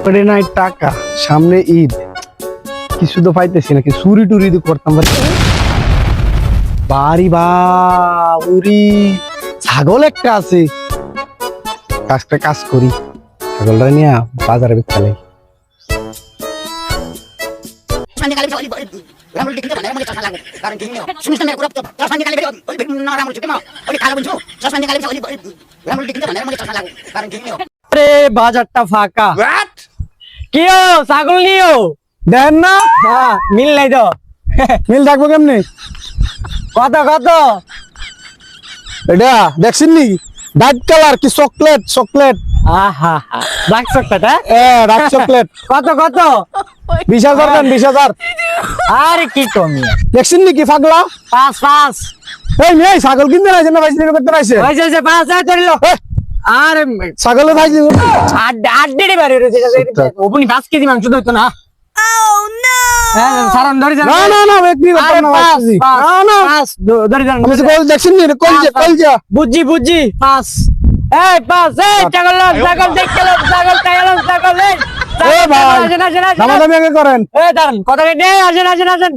নাই টাকা, সামনে ঈদ, কিছু তো পাইতেছি নাকি, চুরি টুরি তো করতাম বাড়ি বাড়ি। ছাগল একটা আছে, কাজ করি, ছাগলটা নিয়ে বাজারে বিক্রি লাই। আরে বাজারটা ফাঁকা, কিও ছাগল নিও দেন না, হ্যাঁ মিল নাই তো। মিল থাকবো কেমনি? কত কত? এটা দেখছেন নি, ডার্ক কালার কি চকলেট চকলেট, আহা ব্ল্যাক চকলেট, ডার্ক চকলেট। কত কত? 20,000 দেন, 20,000। আরে কি কমি, দেখছেন নি কি পাগলা? পাঁচ পাঁচ এই মেয়ে ছাগল কিনতে রাইছে না ভাইজি করতে রাইছে? হয়েছে পাঁচ ধরিল। আরে ছাগলের ভাইজি আড্ডি বাড়ি রয়েছে, ওপনি 5 কেজি মাংস ধরতো না। সারন ধরি যান। না না না বিক্রি করতাম না ভাইজি। না না ধরি যান। আমি তো বল দেখছেন নি কলজা কলজা। বুঝছি বুঝছি, পাঁচ। এই পাঁচ, এই ছাগল লন, ছাগল দেখলো, ছাগল খাইলাম, ছাগল এই এ ভাই আসেন আসেন আসেন। দামাদামি আগে করেন। এই দাঁড়ান, কথা কেটে আসেন আসেন আসেন।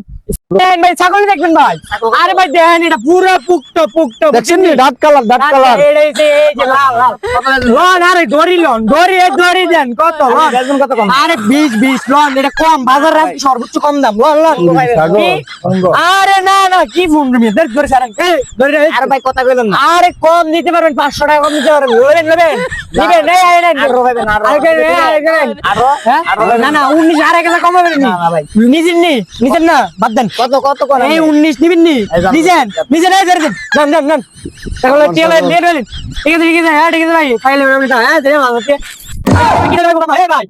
দেন ভাই, ছাগল দেখবেন ভাই। আরে ভাই দেন, এটা পুরো পুক্তো পুক্তো। দেখছেন নি ডার্ক কালার ডার্ক কালার। এই যে লাল লাল লন। আরে দড়ি লন, দড়ি দেন। কত লন? কত কম? আরে 20 লন, এটা কম বাজার রাখি সর্বোচ্চ কম দাম। Loan loan. ছাগল, কি? অঙ্গ। আরে না না, কি ফোন ধরে সারেন। আরে ভাই কথা কইলেন না। আরে কম দিতে পারবেন, 500 টাকা কম দিতে পারবেন। নেবেন নেবেন নেই আরে না না 19 আর 1 কমাবেন নি নিজের নি নিজের না বাদ দেন। কত কত করে? এই 19 নিবেন নি নিজের নিজের এই ধরে দেন। দেন দেন দেন, তাহলে টিলা নিয়ে নিন। ঠিক আছে ঠিক আছে, হ্যাঁ ঠিক আছে ভাই, ফাইলে আমি হ্যাঁ দেন আমাকে। কি দেব ভাই ভাই?